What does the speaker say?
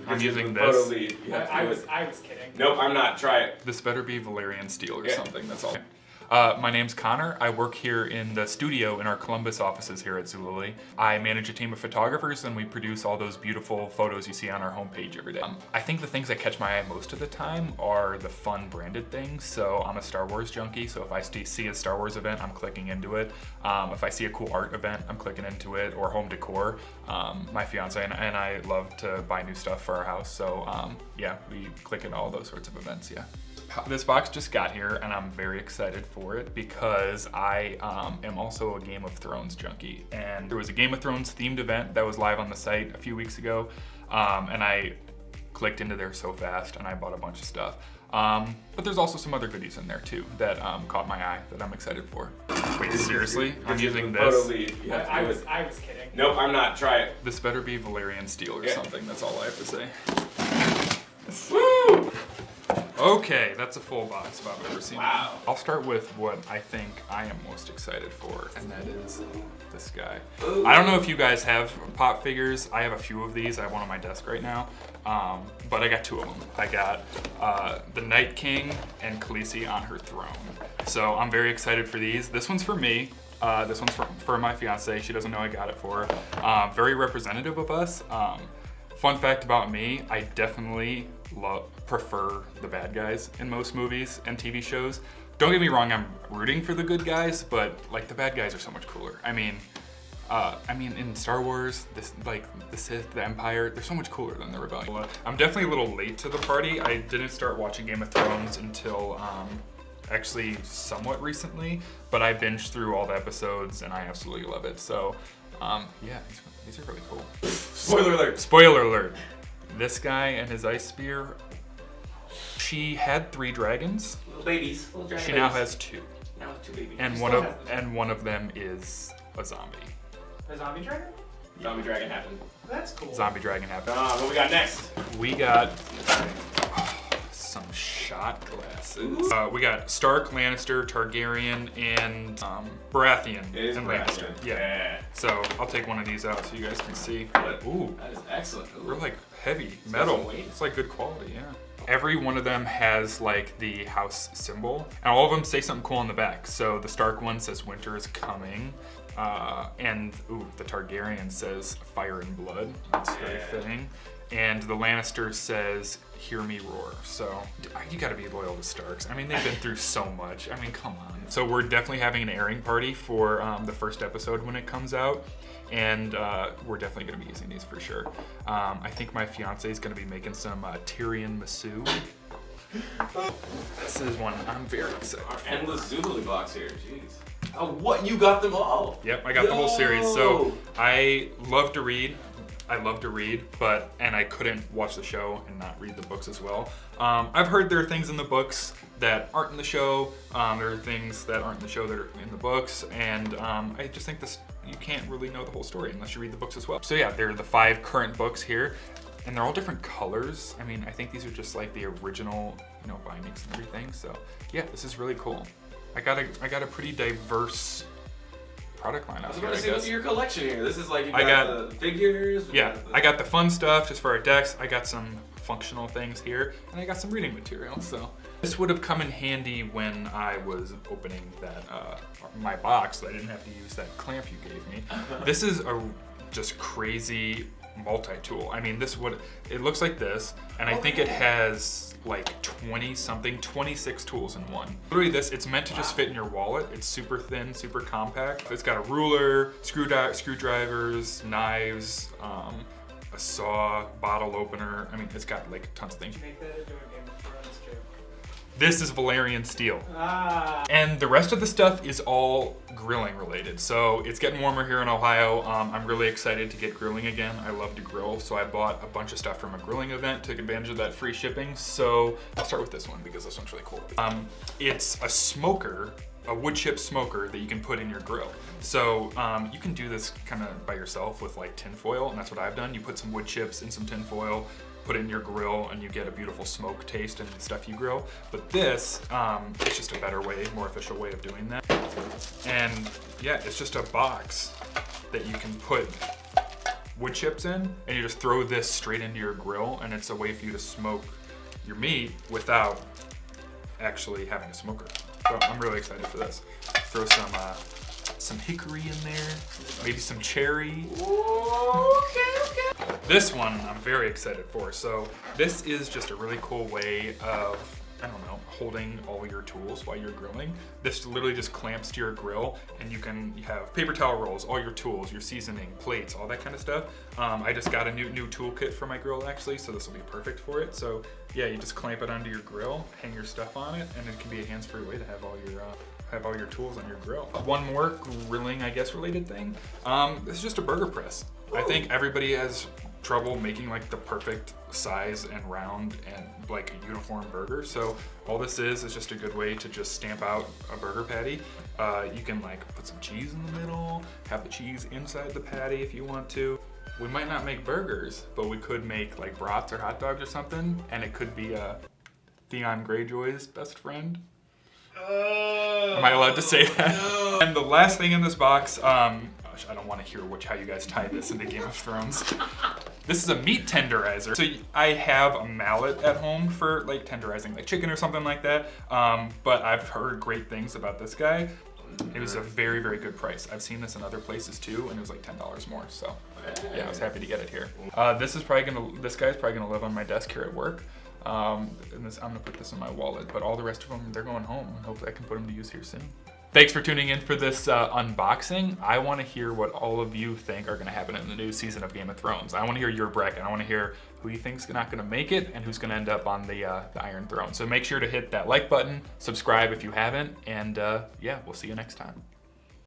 I'm using this. Photo lead. I was kidding. Nope, I'm not. Try it. This better be Valerian steel or something, that's all. My name's Connor. I work here in the studio in our Columbus offices here at Zulily. I manage a team of photographers and we produce all those beautiful photos you see on our homepage every day. I think the things that catch my eye most of the time are the fun branded things. So I'm a Star Wars junkie, so if I see a Star Wars event, I'm clicking into it. If I see a cool art event, I'm clicking into it, or home decor. My fiance and I love to buy new stuff for our house, so yeah, we click into all those sorts of events, yeah. This box just got here and I'm very excited for it because I am also a Game of Thrones junkie, and there was a Game of Thrones themed event that was live on the site a few weeks ago, and I clicked into there so fast and I bought a bunch of stuff. But there's also some other goodies in there too that caught my eye that I'm excited for. Wait, seriously? I'm using this? Photo lead. I was kidding. Nope, I'm not. Try it. This better be Valerian steel or something, that's all I have to say. Woo! Okay, that's a full box if I've ever seen. Wow. I'll start with what I think I am most excited for, and that is this guy. Ooh. I don't know if you guys have pop figures. I have a few of these. I have one on my desk right now, but I got two of them. I got the Night King and Khaleesi on her throne. So I'm very excited for these. This one's for me. This one's for my fiance. She doesn't know I got it for her. Very representative of us. Fun fact about me, I definitely prefer the bad guys in most movies and TV shows. Don't get me wrong, I'm rooting for the good guys, but like the bad guys are so much cooler. I mean in Star Wars, the Sith, the Empire, they're so much cooler than the Rebellion. I'm definitely a little late to the party. I didn't start watching Game of Thrones until actually somewhat recently, but I binged through all the episodes and I absolutely love it. So yeah, these are really cool. Spoiler alert. Spoiler alert. This guy and his ice spear, she had 3 dragons. Little babies. Little dragon She babies. now has 2. Now with 2 babies. And one of them is a zombie. A zombie dragon? Zombie dragon happened. That's cool. Zombie dragon happened. What we got next? We got some shot glasses. We got Stark, Lannister, Targaryen, and Baratheon. It is and Baratheon. Lannister. Yeah. So I'll take one of these out so you guys can see. Ooh, That is excellent. Ooh. they're like heavy got metal. some weight. It's like good quality, yeah. Every one of them has like the house symbol, and all of them say something cool on the back. So the Stark one says winter is coming, and the Targaryen says fire and blood. That's very fitting. And the Lannister says, hear me roar. So you gotta be loyal to Starks. I mean, they've been through so much. I mean, come on. So we're definitely having an airing party for the first episode when it comes out. And we're definitely gonna be using these for sure. I think my fiance is gonna be making some Tyrion Masu. This is one I'm very excited Our for. endless Zulily box here. Jeez. Oh, what? You got them all? Yep, I got the whole series. So I love to read, and I couldn't watch the show and not read the books as well. I've heard there are things in the books that aren't in the show. There are things that aren't in the show that are in the books, and I just think you can't really know the whole story unless you read the books as well. So yeah, there are the 5 current books here, and they're all different colors. I mean, I think these are just like the original, bindings and everything. So yeah, this is really cool. I got a pretty diverse product line out here, I What's guess. your collection here? This is like you got the figures. I got the fun stuff just for our decks. I got some functional things here, and I got some reading material. So this would have come in handy when I was opening my box, so I didn't have to use that clamp you gave me. This is a just crazy multi-tool. I mean, it looks like this, and I think it has like 26 tools in one. Literally it's meant to just fit in your wallet. It's super thin, super compact. It's got a ruler, screwdrivers, knives, a saw, bottle opener. I mean, it's got like tons of things. Make that into a Game of Thrones joke. This is Valerian steel. And the rest of the stuff is all grilling related. So it's getting warmer here in Ohio. I'm really excited to get grilling again. I love to grill, so I bought a bunch of stuff from a grilling event, took advantage of that free shipping. So I'll start with this one because this one's really cool. It's a smoker, a wood chip smoker that you can put in your grill. So you can do this kind of by yourself with like tin foil, and that's what I've done. You put some wood chips in some tin foil, put it in your grill, and you get a beautiful smoke taste in the stuff you grill. But this is just a better way, more official way of doing that. And yeah, it's just a box that you can put wood chips in, and you just throw this straight into your grill, and it's a way for you to smoke your meat without actually having a smoker. So I'm really excited for this. Throw some hickory in there, maybe some cherry. Okay. This one I'm very excited for. So this is just a really cool way of, I don't know, holding all your tools while you're grilling. This literally just clamps to your grill, and you have paper towel rolls, all your tools, your seasoning, plates, all that kind of stuff. I just got a new toolkit for my grill actually, so this will be perfect for it. So yeah, you just clamp it onto your grill, hang your stuff on it, and it can be a hands-free way to have all your tools on your grill. One more grilling, I guess, related thing. This is just a burger press. I think everybody has trouble making like the perfect size and round and like a uniform burger. So all this is just a good way to just stamp out a burger patty. You can like put some cheese in the middle, have the cheese inside the patty if you want to. We might not make burgers, but we could make like brats or hot dogs or something, and it could be Theon Greyjoy's best friend. Am I allowed to say that? No. And the last thing in this box, gosh, I don't want to hear how you guys tie this into Game of Thrones. This is a meat tenderizer. So I have a mallet at home for like tenderizing like chicken or something like that. But I've heard great things about this guy. It was a very, very good price. I've seen this in other places too, and it was like $10 more. So yeah, I was happy to get it here. This guy's probably gonna live on my desk here at work. And I'm gonna put this in my wallet, but all the rest of them, they're going home, and hopefully I can put them to use here soon. Thanks for tuning in for this unboxing. I want to hear what all of you think are going to happen in the new season of Game of Thrones. I want to hear your bracket. I want to hear who you think's not going to make it and who's going to end up on the Iron Throne. So make sure to hit that like button, subscribe if you haven't, and yeah, we'll see you next time.